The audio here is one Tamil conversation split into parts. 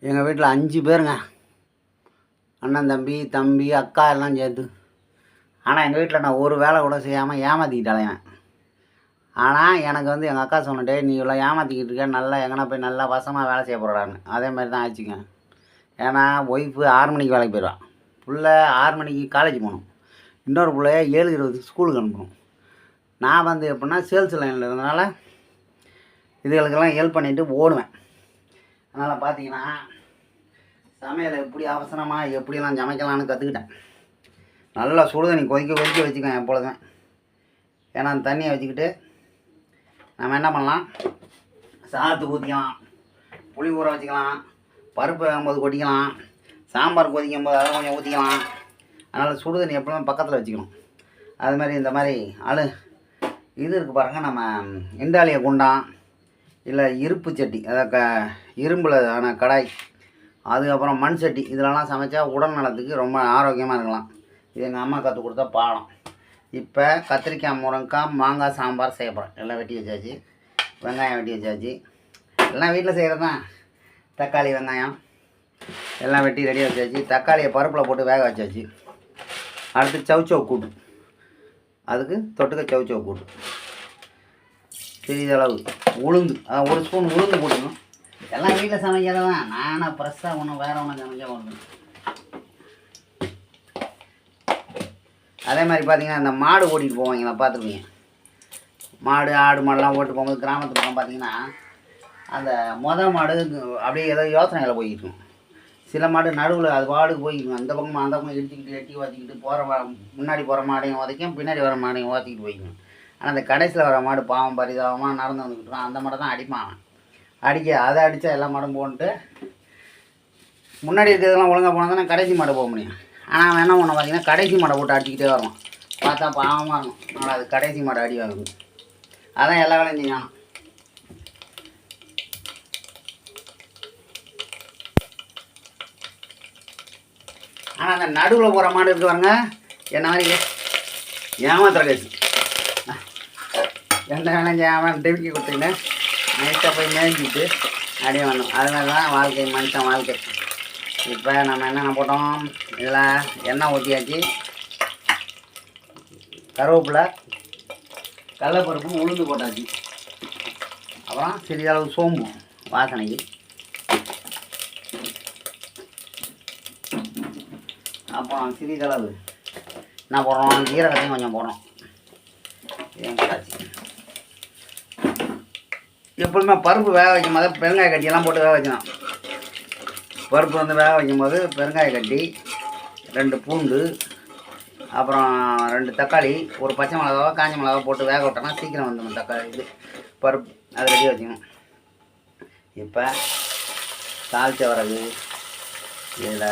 எங்கள் வீட்டில் 5 பேருங்க. அண்ணன், தம்பி, அக்கா எல்லாம் சேர்த்து. ஆனால் எங்கள் வீட்டில் நான் ஒரு வேலை கூட செய்யாமல் ஏமாற்றிக்கிட்டாலேன். ஆனால் எனக்கு வந்து எங்கள் அக்கா சொன்னட்டே, நீ இவ்வளோ ஏமாற்றிக்கிட்டு இருக்க, நல்லா எங்கன்னா போய் நல்லா வசமாக வேலை செய்ய போகிறான்னு. அதே மாதிரி தான் ஆச்சுங்க. ஏன்னா ஒய்ஃபு 6 மணிக்கு வேலைக்கு போயிடுவான், புள்ள 6 மணிக்கு காலேஜ் போகணும், இன்னொரு பிள்ளைய 7:20 ஸ்கூலுக்கு அனுப்பணும். நான் வந்து எப்படின்னா சேல்ஸ் லைனில் இருந்தனால இதுகளுக்கெல்லாம் ஹெல்ப் பண்ணிவிட்டு ஓடுவேன். அதனால் பார்த்தீங்கன்னா சமையலை எப்படி அவசரமாக எப்படிலாம் சமைக்கலான்னு கற்றுக்கிட்டேன். நல்லா சுடுதண்ணி கொதிக்க வச்சுக்கேன் எப்பொழுதுமே. ஏன்னா அந்த தண்ணியை வச்சுக்கிட்டு நம்ம என்ன பண்ணலாம், சாதத்துக்கு ஊற்றிக்கலாம், புளி ஊற வச்சுக்கலாம், பருப்பு வேகும்போது கொட்டிக்கலாம், சாம்பார் கொதிக்கும் போது அதை கொஞ்சம் ஊற்றிக்கலாம். அதனால் சுடுதண்ணி எப்பவுமே பக்கத்தில் வச்சுக்கணும். அது மாதிரி இந்த மாதிரி இது இருக்குது பாருங்கள், நம்ம இண்டாலிய குண்டான் இல்லை இருப்பு சட்டி, அதாவது இரும்பில் ஆன கடாய், அதுக்கப்புறம் மண் சட்டி, இதிலலாம் சமைச்சா உடல் நலத்துக்கு ரொம்ப ஆரோக்கியமாக இருக்கலாம். இது எங்கள் அம்மா கற்றுக் கொடுத்த பாடம். இப்போ கத்திரிக்காய், முருங்கைக்காய், மாங்காய் சாம்பார் செய்ய போகிறேன். எல்லாம் வெட்டி வச்சாச்சு, வெங்காயம் வெட்டி வச்சாச்சு, எல்லாம் வீட்டில் செய்கிறது தான். தக்காளி, வெங்காயம் எல்லாம் வெட்டி ரெடியாக வச்சாச்சு. தக்காளியை பருப்பில் போட்டு வேக வச்சாச்சு. அடுத்து சவுச்சவு கூட்டு, அதுக்கு தொட்டுக்க சவுச்சவு கூட்டு, சிறிதளவு உளுந்து, அதான் 1 ஸ்பூன் உளுந்து போட்டுக்கணும். எல்லாம் வீட்டில் சமைக்கிறது தான். நானும் ஃப்ரெஷ்ஷாக ஒன்றும் வேறு ஒன்றும் சமைக்க போகிறது. அதே மாதிரி பார்த்தீங்கன்னா இந்த மாடு ஓட்டிகிட்டு போவாங்களா, பார்த்துருப்பீங்க. மாடு, ஆடு மாடெல்லாம் ஓட்டு போகும்போது கிராமத்து பக்கம் பார்த்தீங்கன்னா அந்த மாடு அப்படியே ஏதோ யோசனைகளை போய்கிட்டு, சில மாடு நடுவில் அது பாடுக்கு போய்க்கணும். அந்த பக்கம் அந்த பக்கம் இடிச்சிக்கிட்டு எட்டி ஓத்திக்கிட்டு முன்னாடி போகிற மாடையும் உதைக்கும், பின்னாடி வர மாடையும் ஓத்திக்கிட்டு போய்க்கணும். ஆனால் அந்த கடைசியில் வர மாடு பாவம் பரிதாபமாக நடந்து வந்துக்கிட்டு அந்த மாடை தான் அடிப்பான். அதை அடித்தா எல்லா மாடும் போன்ட்டு முன்னாடி இருக்கிறதெல்லாம் ஒழுங்காக போனால் தானே கடைசி மாடை போக முடியும். ஆனால் அவன் என்ன பண்ண பார்த்தீங்கன்னா கடைசி மாடை போட்டு அடிச்சுக்கிட்டே வருவான். பார்த்தா பாவமாக இருக்கும். ஆனால் அது கடைசி மாடை அடி வாங்குது. அதான் எல்லா வேலையும் செய்யணும். ஆனால் அந்த நடுவில் போகிற மாடு இருக்கு பாருங்க, என்ன மாதிரி ஏமாத்துற கேச்சு. எந்த வேலையும் செய்யாமல் டிவிக்கி கொடுத்துக்கின்னு நைட்டாக போய் மேய்ச்சிட்டு அப்படியே வந்தோம். அதுமாதிரி தான் வாழ்க்கை, மனுஷன் வாழ்க்கை. இப்போ நம்ம என்னென்ன போட்டோம், இதில் எண்ணெய் ஊற்றியாச்சு, கருவேப்பிலை, கடலைப்பருப்பு, உளுந்து போட்டாச்சு, அப்புறம் சிறிதளவு சோம்பு வாசனைக்கு, அப்புறம் சிறிதளவு என்ன போடுறோம், ஜீரகத்தையும் கொஞ்சம் போடுறோம். இதையும் போட்டாச்சு. எப்பொழுதுமே பருப்பு வேக வைக்கும் போது பெருங்காய கட்டியெல்லாம் போட்டு வேக வைக்கணும். பருப்பு வந்து வேக வைக்கும்போது பெருங்காய கட்டி, 2 பூண்டு, அப்புறம் 2 தக்காளி, ஒரு பச்சை மிளகாவோ காஞ்ச மிளகாவோ போட்டு வேக விட்டோம்னா சீக்கிரம் வந்துடும் தக்காளி இது பருப்பு. அதை ரெடி வச்சுக்கணும். இப்போ தாளிச்ச வரகு, இதில்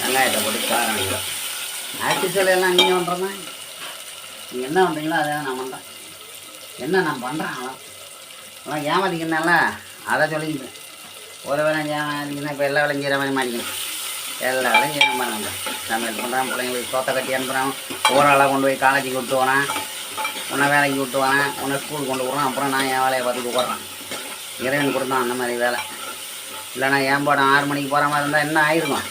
வெங்காயத்தை போட்டு காரம் இல்லை. ஆக்சுவலி எல்லாம் நீங்கள் பண்ணுறோன்னா நீங்கள் என்ன பண்ணுறீங்களோ அதை நான் பண்ணுறேன். என்ன நான் பண்ணுறேன் ஆனால் ஏமாத்திக்கிறனால அதை சொல்லிக்கிட்டேன். ஒரு வேலை ஏமாத்திங்கன்னா இப்போ எல்லா வேலையும் செய்கிற மாதிரி மாறிக்கணும். எல்லா வேலையும் செய்கிற மாதிரி நம்ம சமையல் பண்ணுறான், பிள்ளைங்களுக்கு சோத்தை கட்டி அனுப்புகிறான், ஓராளாக கொண்டு போய் காலேஜுக்கு விட்டு வரேன், உன்னை வேலைக்கு விட்டு வரேன், உன்னை ஸ்கூலுக்கு கொண்டு போகிறேன், அப்புறம் நான் என் வேலையை பார்த்துட்டு போடுறேன். இறைவன் கொடுத்தான் அந்த மாதிரி வேலை. இல்லைனா ஏன் போட 6 மணிக்கு போகிற மாதிரி இருந்தால் என்ன ஆயிருக்கும்.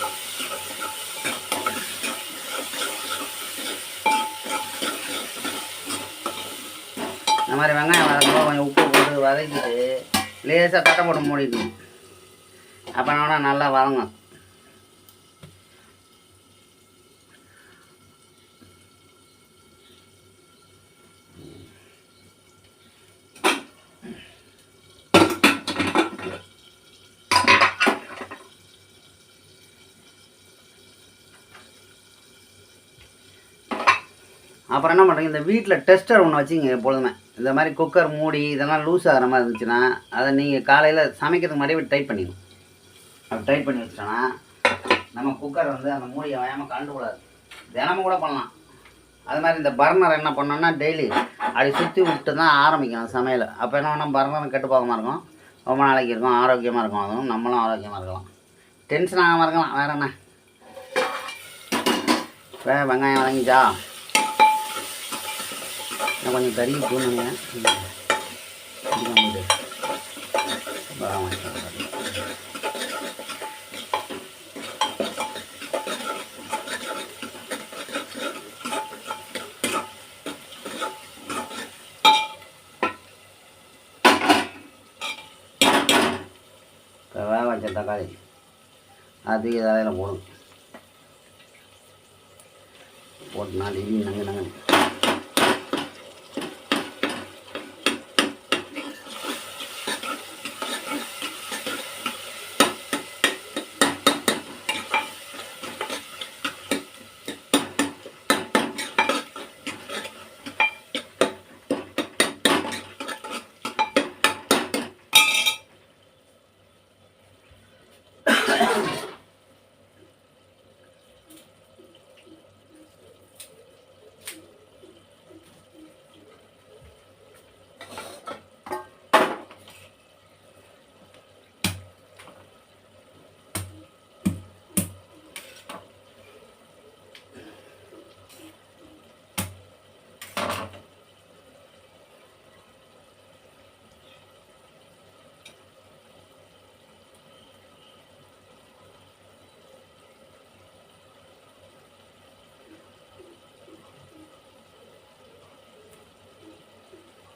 இந்த மாதிரி வெங்காயம் வதக்கும்போது கொஞ்சம் உப்பு போட்டு வதக்கிட்டு லேசாக தட்டை போட்டு மூடிக்கணும். அப்போ நல்லா வதங்கும். அப்புறம் என்ன பண்ணுறீங்க, இந்த வீட்டில் டெஸ்டர் ஒன்று வச்சுங்க எப்பொழுதுமே. இந்த மாதிரி குக்கர் மூடி இதெல்லாம் லூஸ் ஆகிற மாதிரி இருந்துச்சுன்னா அதை நீங்கள் காலையில் சமைக்கிறதுக்கு முன்னாடி டைட் பண்ணிடணும். அப்படி டைட் பண்ணி வச்சிட்டோன்னா நம்ம குக்கர் வந்து அந்த மூடியை வயாமல் கண்டுக்கூடாது. தினமும் கூட பண்ணலாம். அது மாதிரி இந்த பர்னர் என்ன பண்ணோன்னா டெய்லி அப்படி சுற்றி விட்டு தான் ஆரம்பிக்கணும் சமையல். அப்போ என்ன பண்ணால் பர்னரும் கெட்டு போகாமல் இருக்கும், ரொம்ப நாளைக்கு இருக்கும், ஆரோக்கியமாக இருக்கும். அதுவும் நம்மளும் ஆரோக்கியமாக இருக்கலாம், டென்ஷன் ஆகாமல் இருக்கலாம். வேறு என்ன, இப்போ வெங்காயம் வதங்கிச்சா, கொஞ்சம் கறி தூணுங்க. வச்ச தக்காளி அது தலையில் போடும். போட்டு 4 இடி நங்கு.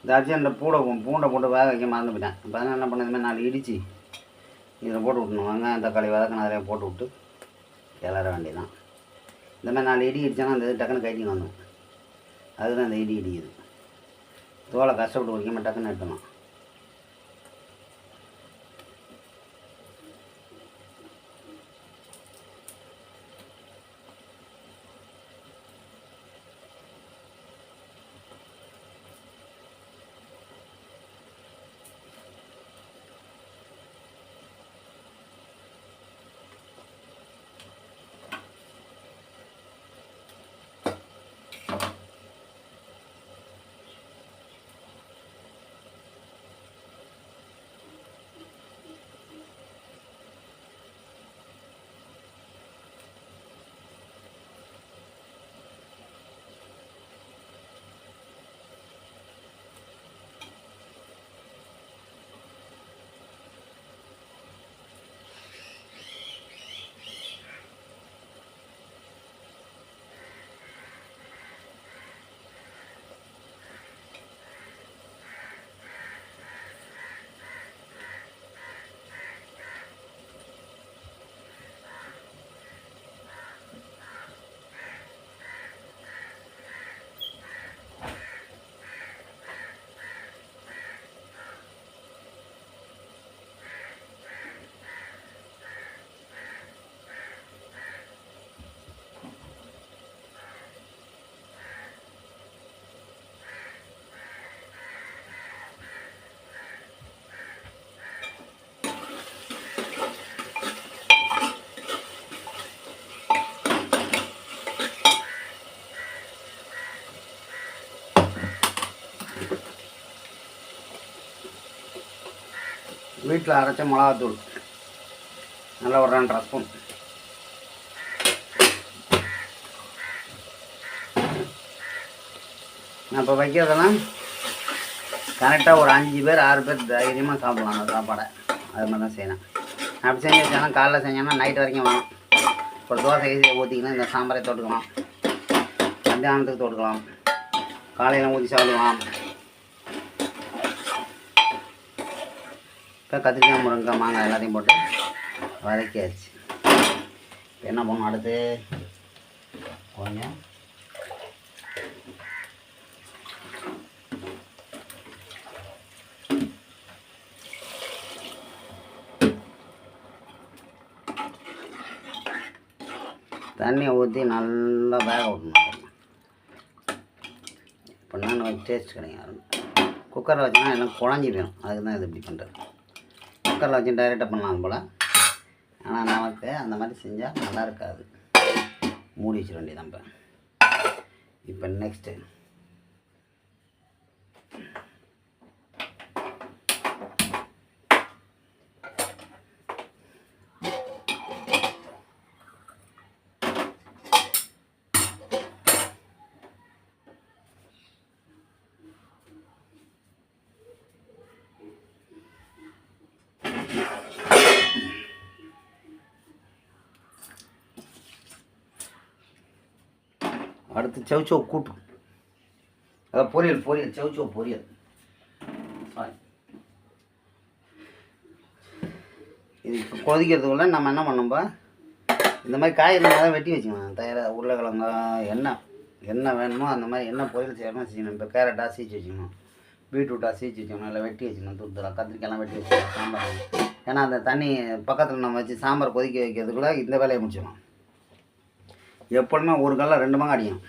இதாச்சும் அந்த பூண்டை போட்டு வேக வைக்க மறந்து போயிட்டேன். இப்போ அதனால் என்ன பண்ண, இதுமாதிரி 4 இடித்து இதில் போட்டு விட்ணும். வெங்காயம் தக்காளி வதக்கின அதில் போட்டு விட்டு கிளற வேண்டியதான். இந்தமாதிரி 4 இடி இடித்தோன்னா அந்த இது டக்குன்னு கைட்டின்னு வந்துடும். அதுதான் அந்த இடி இடிக்குது. தோலை கஷ்டப்பட்டு வைக்காமல் டக்குன்னு எடுத்துணும். வீட்டில் அரைச்ச மிளகாத்தூள் நல்லா ஒரு 2.5 ஸ்பூன். நான் இப்போ வைக்கிறதெல்லாம் கரெக்டாக ஒரு 5 பேர் 6 பேர் தைரியமாக சாப்பிட்லாம் அந்த சாப்பாடை. அது மாதிரி தான் செய்யணும். அப்படி செஞ்சு வச்சோன்னா காலைல செஞ்சோன்னா நைட் வரைக்கும் வேணும். ஒரு தோசை ஊற்றிக்கலாம், இந்த சாம்பாரை தொட்டுக்கலாம், மத்தியானத்துக்கு தொட்டுக்கலாம், காலையில் ஊற்றி சாப்பிடுவோம். இப்போ கத்திரிக்காய் முருங்கைக்காய் மாங்காய் எல்லாத்தையும் போட்டு வதக்கியாச்சு. இப்போ என்ன பண்ணணும், அடுத்து கொஞ்சம் தண்ணியை ஊற்றி நல்லா வேக விடணும். இப்போனா டேஸ்ட் கிடையாது. குக்கரில் வச்சோன்னா எல்லாம் குழஞ்சிடும். அதுக்கு தான் இது இப்படி பண்ணுறது. குக்கரில் வச்சு டைரெக்டாக பண்ணலாம் போல். ஆனால் நமக்கு அந்த மாதிரி செஞ்சால் நல்லா இருக்காது. மூடி வச்சிட வேண்டியதான். இப்போ நெக்ஸ்ட்டு அடுத்து சவுச்சோ கூட்டு, அதாவது பொரியல் சவுச்சோ பொரியல். சாரி, இது கொதிக்கிறதுக்குள்ளே நம்ம என்ன பண்ணோம்பா, இந்த மாதிரி காய் இருந்தால் தான் வெட்டி வச்சுக்கணும். தயாராக உருளைக்கிழங்கா என்ன வேணுமோ அந்த மாதிரி என்ன பொரியல் செய்யணுமோ செய்யணும். இப்போ கேரட்டாக சீச்சு வச்சுக்கணும், பீட்ரூட்டாக சீச்சு வச்சுக்கணும், இல்லை வெட்டி வச்சுக்கணும், தூத்துலாம் கத்திரிக்காயெல்லாம் வெட்டி வச்சுக்கணும் சாம்பார். ஏன்னா அந்த தண்ணி பக்கத்தில் நம்ம வச்சு சாம்பார் கொதிக்க வைக்கிறதுக்குள்ளே இந்த வேலையை முடிச்சிடணும். எப்பொழுதுமே ஒரு கல்லில் 2 மாங்காய் அடிக்கணும்.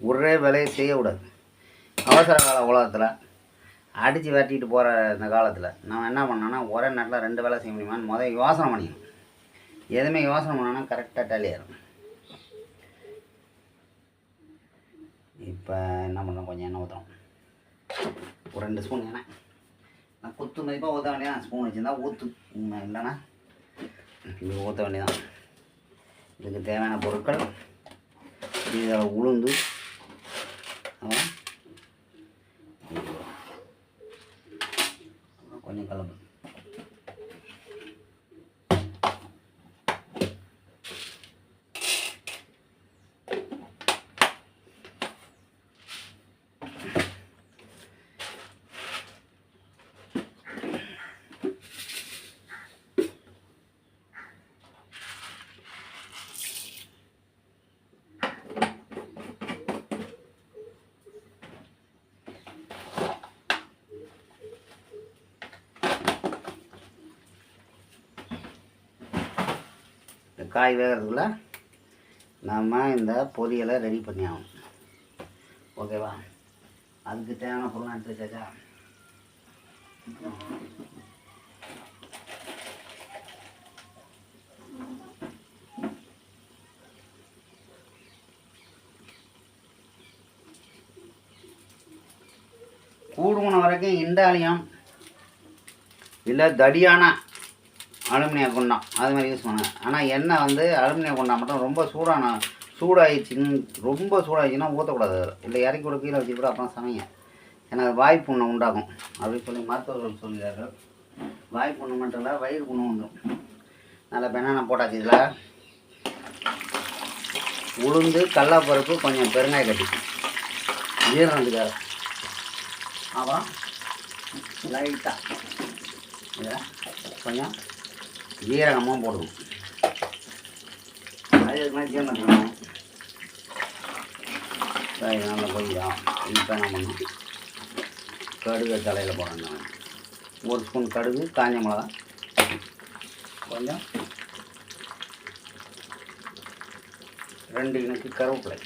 ஒரே வேலையை செய்யக்கூடாது. அவசர கால உலகத்தில் அடித்து வெட்டிட்டு போகிற இந்த காலத்தில் நம்ம என்ன பண்ணோன்னா ஒரே நேரத்தில் 2 வேலை செய்ய முடியுமான்னு முதல் யோசனை பண்ணிக்கணும். எதுவுமே யோசனை பண்ணோன்னா கரெக்டாக டேலி ஆகிடும். இப்போ என்ன பண்ணோம், கொஞ்சம் எண்ணெய் ஊற்றுறோம், ஒரு 2 ஸ்பூன் எண்ணெய். நான் குத்து மதிப்பாக ஊற்ற வேண்டியதான். ஸ்பூன் வச்சுருந்தா ஊற்று, இல்லைன்னா இது ஊற்ற வேண்டியதான். இதுக்கு தேவையான பொருட்கள் இதில் உளுந்து, கொஞ்சம் கலப்பு, காய் வேகிறதுக்குள்ள நம்ம இந்த பொரியலை ரெடி பண்ணி ஆகணும். ஓகேவா? அதுக்கு தேவையான பொருள் எடுத்து வச்சாச்சா? கூடுமான வரைக்கும் இண்டாலியம் இல்லை தடியான அலுமினிய குண்டான் அது மாதிரி யூஸ் பண்ணுங்க. ஆனால் எண்ணெய் வந்து அலுமினிய குண்டான் மட்டும் ரொம்ப சூடாகிடுச்சின்னு, ரொம்ப சூடாகிடுச்சுன்னா ஊற்றக்கூடாது. இல்லை இறக்கி கூட கீழே வச்சு கூட அப்புறம் சமைங்க. ஏன்னா அது வாய்ப்புண்ணை உண்டாகும் அப்படின்னு சொல்லி மருத்துவர்கள் சொல்கிறார்கள். வாய்ப்புண்ணு மட்டும் இல்லை, வயிறு புண்ணு வந்துடும். நல்லா என்னென்ன போட்டாச்சு இதில் உளுந்து, கடலைப்பருப்பு, கொஞ்சம் பெருங்காய கட்டி ஜீரணத்துக்காக, அப்புறம் லைட்டாக இதில் கொஞ்சம் ஜீரகமாக போடுவோம். அது மாதிரி ஜீரணம் பண்ணணும். நல்லா கொஞ்சம் இப்போ என்ன பண்ணணும், கடுகு தலையில் போடணும். 1 ஸ்பூன் கடுகு, காஞ்ச மிளகா, கொஞ்சம் 2 இனுக்கு கருவேப்பிலை,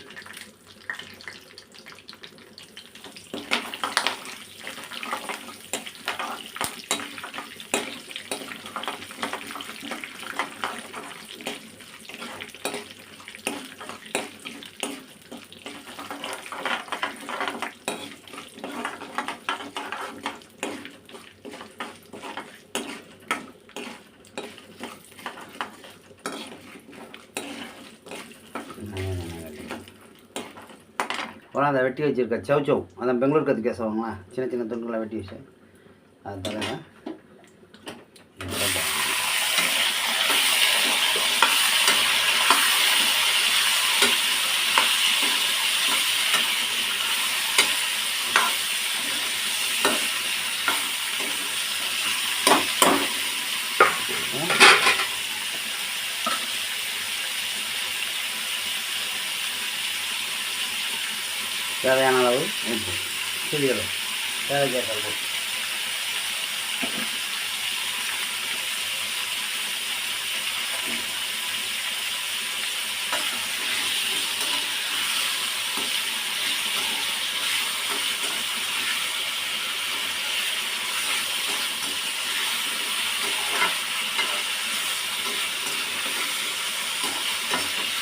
அப்புறம் அதை வெட்டி வச்சுருக்க சவ் அதான் பெங்களூர் கத்திரிக்காய் சொல்லுவாங்களா, சின்ன சின்ன துண்டுகளை வெட்டி வச்சு அது தலையில் தேவையான அளவு உப்பு, சிறியளவு தேவைக்கேற்ற அளவு.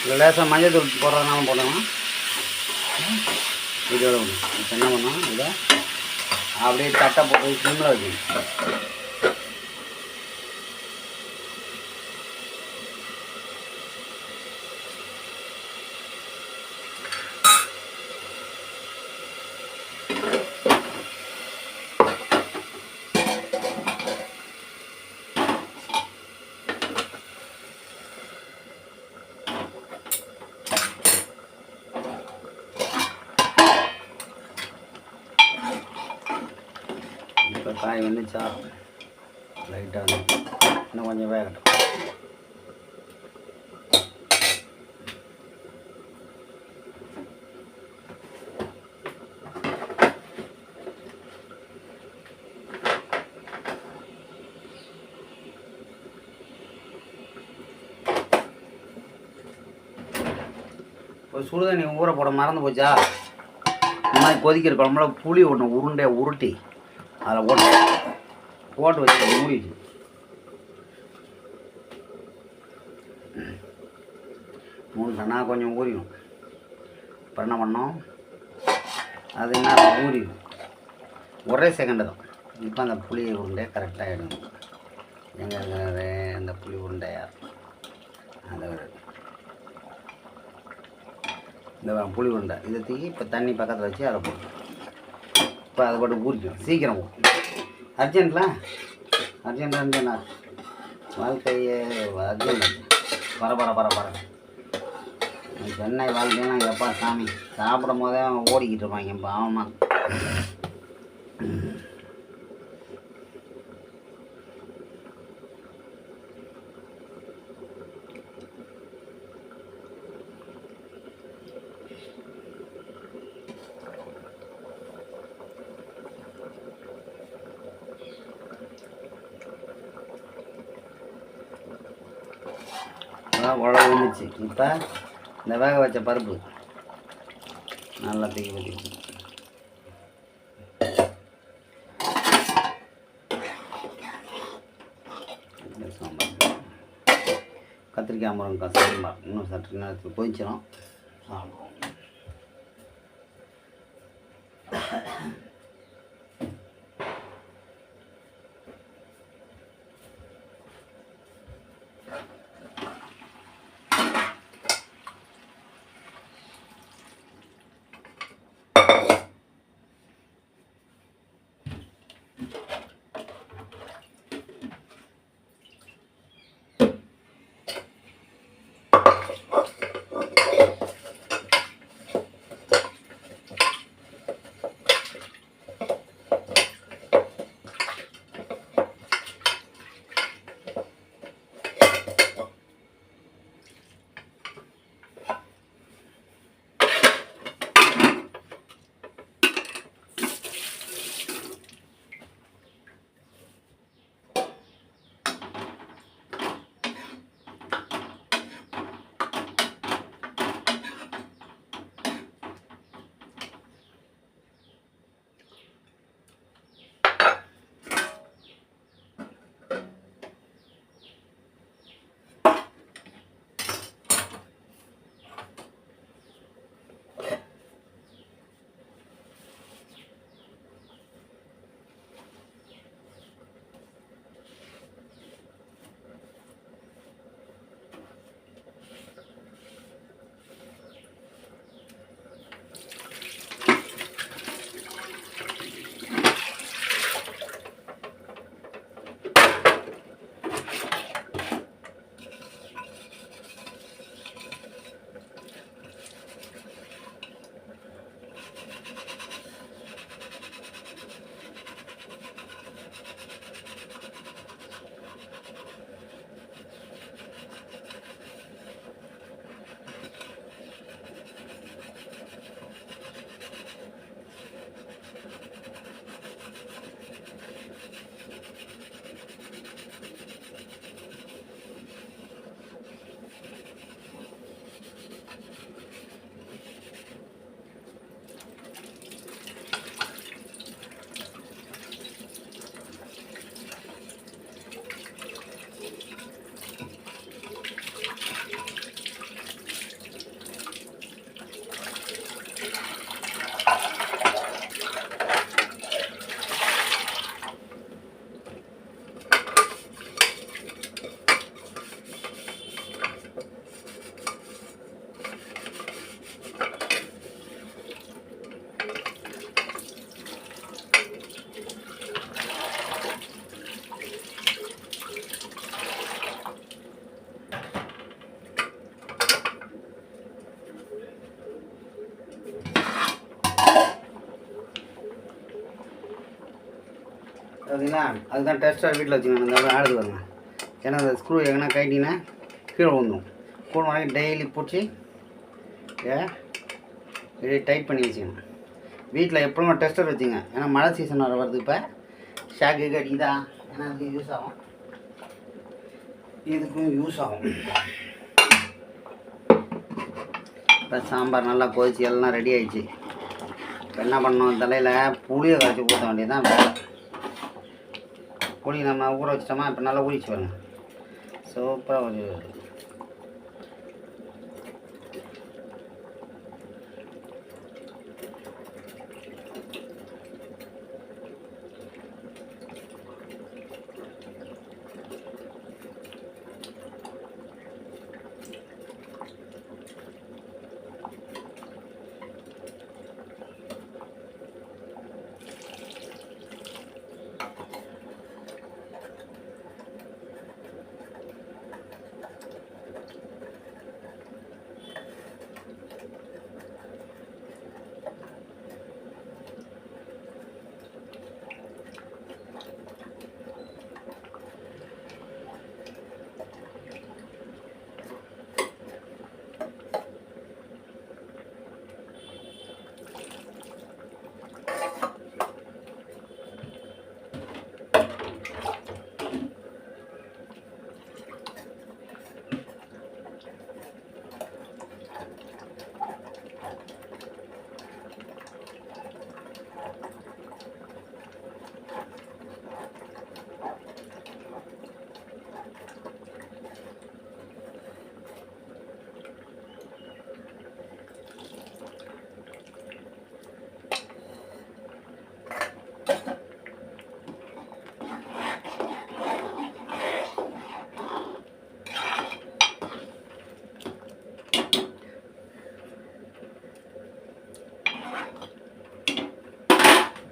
இதில் லேசாக மஞ்சள் தூள் போடுறதுனாலும் போடணும். இதோட இப்போ என்ன பண்ணோம், இதை அப்படியே தட்டை போட்டு சிம்மில் வைக்கணும். இப்போ காய் வந்துச்சா லைட்டாக வந்து இன்னும் கொஞ்சம் வேகட்டும். இப்போ சுடுதண்ணி ஊற போட மறந்து போச்சா? இந்த மாதிரி கொதிக்கிற குழம்புல புளி ஒன்று உருண்டையை உருட்டி அதில் போட்டு வச்சு மூடிச்சு. மூணுட்டனா கொஞ்சம் ஊறிடும். இப்போ என்ன பண்ணோம், அது என்ன ஊறிடும், ஒரே செகண்டு தான். இப்போ அந்த புளி உருண்டையை கரெக்டாக எடுக்கணும். எங்கே இருக்கிறது அந்த புளி உருண்டையா? அதை இந்த புளி உருண்டை இதை தூக்கி இப்போ தண்ணி பக்கத்தில் வச்சு அதை போட்டு இப்போ அதை போட்டு ஊறிக்கணும். சீக்கிரம் அர்ஜென்ட்லாம் அர்ஜென்ட் வாழ்க்கையே அர்ஜென்ட். பர சென்னை வாழ்க்கையெல்லாம் எப்பா சாமி சாப்பிடும் போதே ஓடிக்கிட்டு இருப்பாங்க பாவமாக. உழவு வந்துச்சு. இப்போ இந்த வேக வச்ச பருப்பு நல்லா தூக்கி ஊற்றிக்கணும். சாம்பார் கத்திரிக்காய் முருங்கக்காய் சாம்பார் இன்னும் சற்று நேரத்தில் கொதிச்சிடும். சாப்பிடுவோம். பார்த்தீங்களா? அதுதான் டெஸ்ட்டாக வீட்டில் வச்சுக்கணும். இந்த ஆடுது வருங்க. ஏன்னா அந்த ஸ்க்ரூ எங்கன்னா கைட்டிங்கன்னா கீழே விழுந்துடும். கூட வாங்கி டெய்லி பிடிச்சி இப்படி டைட் பண்ணி வச்சுக்கணும். வீட்டில் எப்பவுமே டெஸ்டர் வச்சுங்க. ஏன்னா மழை சீசன் வர வருது. இப்போ ஷாக்கு அடிக்குதா, ஏன்னா அதுக்கு யூஸ் ஆகும், இதுக்கும் யூஸ் ஆகும். இப்போ சாம்பார் நல்லா கொதிச்சு எல்லாம் ரெடி ஆகிடுச்சு. இப்போ என்ன பண்ணணும், தலையில் புளியை கரைச்சி ஊற்ற வேண்டியதுதான் வேலை. புளி நம்ம ஊற வச்சிட்டோமா, இப்போ நல்லா ஊறிச்சு வருங்க. சூப்பராக ஒரு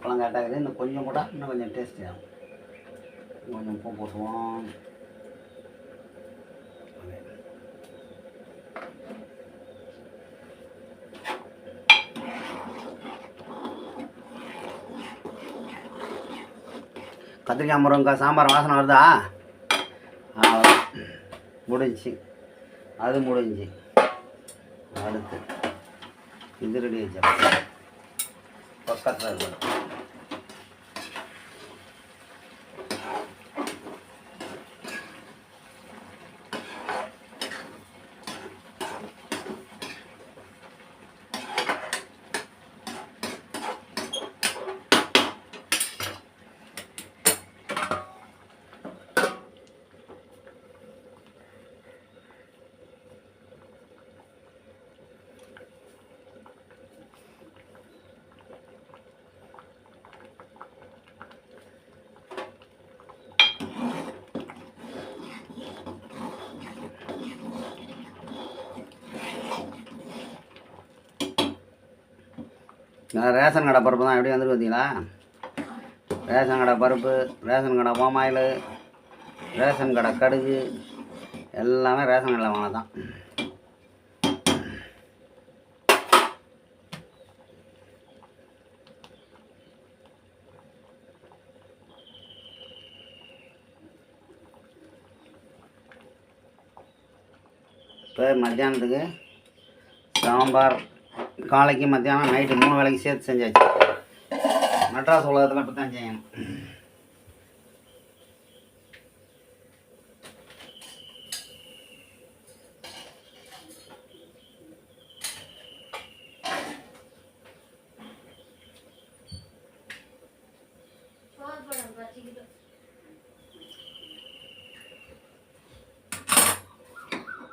பழம் கரெக்டாகுது. இன்னும் கொஞ்சம் கூட இன்னும் கொஞ்சம் டேஸ்டி ஆகும். கொஞ்சம் உப்பு போட்டுவோம். கத்திரிக்காய் முருங்கைக்காய் சாம்பார் வாசனை வருதா? முடிஞ்சு, அது முடிஞ்சு. அடுத்து இது ரெடி ஆச்சு. பக்கத்தில் இருக்கணும். ரேஷன் கடை பருப்பு தான் எப்படி வந்துட்டு பார்த்தீங்களா? ரேஷன் கடை பருப்பு, ரேஷன் கடை பாமாயில், ரேஷன் கடை கடுகு எல்லாமே ரேஷன் கடையில் வாங்க தான். இப்போ மத்தியானத்துக்கு சாம்பார், காலைக்கு மத்தியானம் நைட்டு 3 வேளைக்கு சேர்த்து செஞ்சாச்சு. மெட்ராஸ் உலகத்தில் அப்படி தான் செய்யணும்.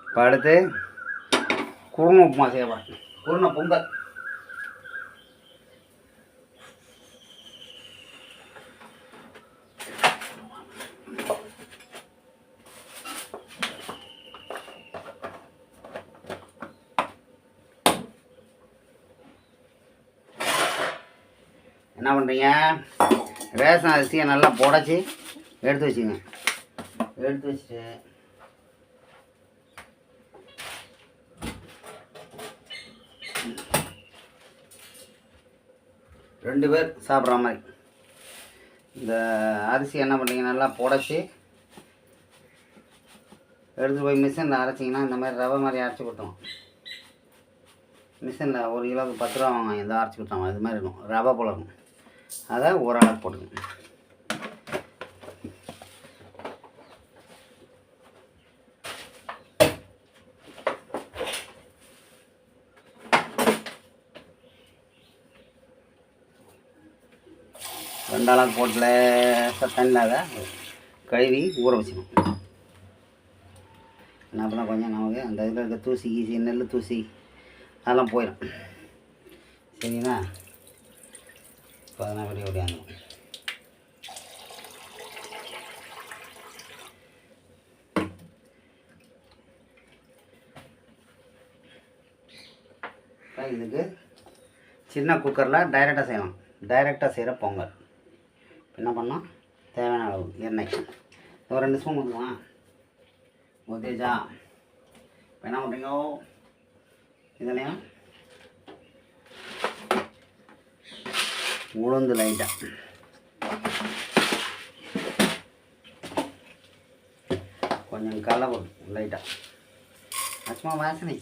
இப்போ அடுத்து குருணை உப்புமா செய்யலாம். குருணை பொங்கல். என்ன பண்ணுறீங்க, ரேஷன் அரிசியை நல்லா புடச்சி எடுத்து வச்சுங்க. எடுத்து வச்சுட்டு 2 பேர் சாப்பிட்ற மாதிரி இந்த அரிசி என்ன பண்ணுறீங்க, நல்லா புடச்சி எடுத்துகிட்டு போய் மிஷினில் அரைச்சிங்கன்னா இந்த மாதிரி ரவை மாதிரி அரைச்சி கொடுத்தோம். மிஷினில் 1 கிலோவுக்கு 10 ரூபா வாங்க, இந்த அரைச்சி கொடுத்தாங்க. இது மாதிரி இருக்கும், ரவை போல இருக்கும். அதை ஓரளவுக்கு போட்டுக்கணும். ரெண்டாளாக போட்டில் தண்ணியில் கழுவி ஊற வச்சுக்கணும். என்ன பண்ணால் கொஞ்சம் நமக்கு அந்த இதில் இருக்க தூசி கீசி நெல் தூசி அதெல்லாம் போயிடும். சரிங்களா? இப்போ அதெல்லாம் வெளியே ஓடியாங்க. இதுக்கு சின்ன குக்கரில் டைரெக்டாக செய்யலாம். டைரெக்டாக செய்கிற பொங்கல் என்ன பண்ணோம், தேவையான அளவு எண்ணெய் ஒரு 2 ஸ்பூன் ஊற்றுக்கலாம். ஊற்றிச்சா இப்போ என்ன பண்ணுறீங்க, இதுலேயும் உளுந்து லைட்டாக, கொஞ்சம் கடலை போட்டு லைட்டாக சும்மா வாசனை.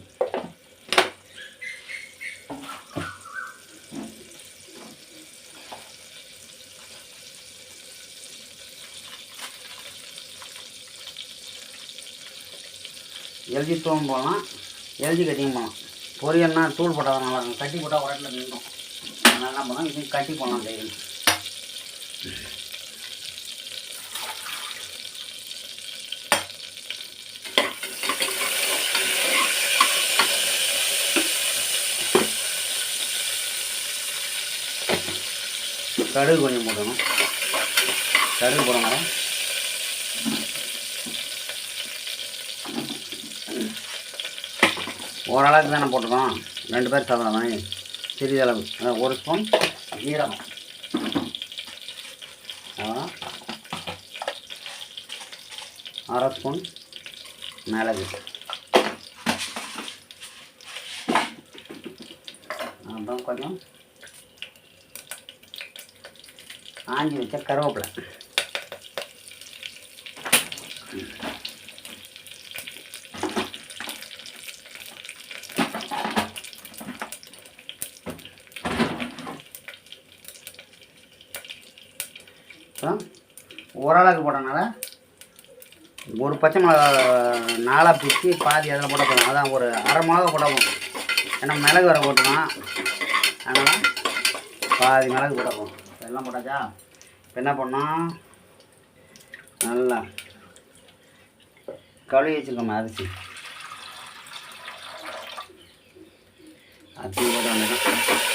எல்ஜி தூவும் போடலாம், எல்ஜி கட்டியும் போடலாம். பொரியல்னா தூள் போட்டால் தான் நல்லாயிருக்கும், கட்டி போட்டால் ஒரு இடத்துல நின்றும். அதனால் என்ன பண்ணலாம், இது கட்டி போடலாம். தைரியம் கடுகு கொஞ்சம் போடணும். கடுகு போடுங்க. ஓரளவுக்கு தானே போட்டுக்கோம், 2 பேர் சாப்பிட்ற மாதிரி சிறிதளவு 1 ஸ்பூன் ஜீரகம், அரை ஸ்பூன் மிளகு, அப்புறம் கொஞ்சம் ஆஞ்சி வச்ச கருவேப்பிலை, ஓரளவுக்கு போட்டனால ஒரு பச்சை மிளகா 4 பிச்சு பாதி அதில் போட்டால் போதும். அதான் ஒரு அரை மிளகா போட்டால் போதும். ஏன்னா மிளகு வர போட்டுக்கலாம், அதனால் பாதி மிளகு போட்டால் போதும். எல்லாம் போட்டாச்சா? இப்போ என்ன பண்ணோம், நல்லா கழுவி வச்சுருக்கோம் அரிசி போட வேண்டியதான்.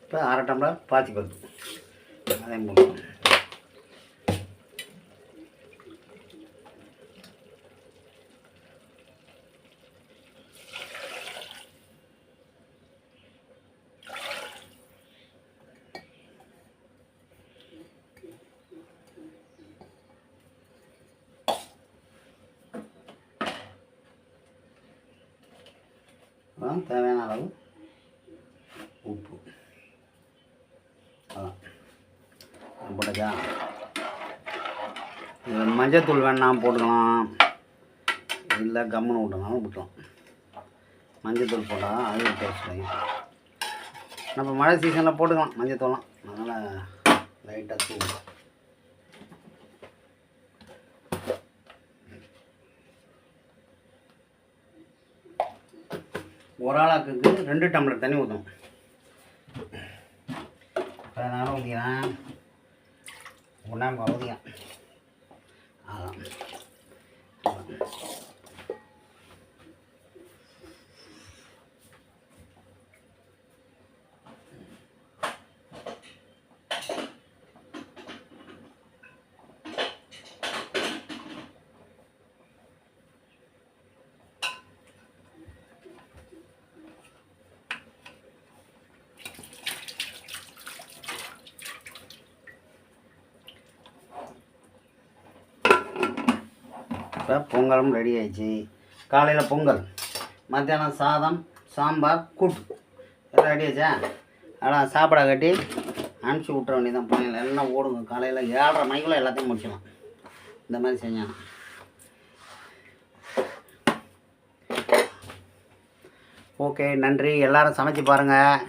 இப்போ 1/2 டம்ளர் பாசிப்பருப்பு அதையும் போடுவோம். தேவையான அளவு உப்பு போட்டதா. மஞ்சத்தூள் வேணாம் போட்டுக்கலாம், இல்லை கம்முன்னு விட்டனாலும் விட்டோம். மஞ்சத்தூள் போட்டால் அது ஒரு டேஸ்ட் ஆகும். நம்ம மழை சீசனில் போட்டுக்கலாம் மஞ்சத்தூள்லாம், அதனால் லைட்டாக தூள். ஒரு ஆளாக்கு 2 டம்ளர் தண்ணி ஊற்றணும். அதனால் ஊற்றிக்கிறேன், ஒன்றாம் ஊற்றிக்கேன். அதான் இப்போ பொங்கலும் ரெடி ஆயிடுச்சு. காலையில் பொங்கல், மத்தியானம் சாதம், சாம்பார், கூட்டு எல்லாம் ரெடி ஆச்சா? அதான் சாப்பிட கட்டி அனுப்பிச்சி விட்ற வேண்டியதான். பிள்ளைங்கள எல்லாம் ஓடுங்க. காலையில் 7:30 மணிக்குள்ளே எல்லாத்தையும் முடிச்சிடலாம். இந்த மாதிரி செஞ்சாங்க. ஓகே, நன்றி. எல்லோரும் சமைச்சு பாருங்கள்.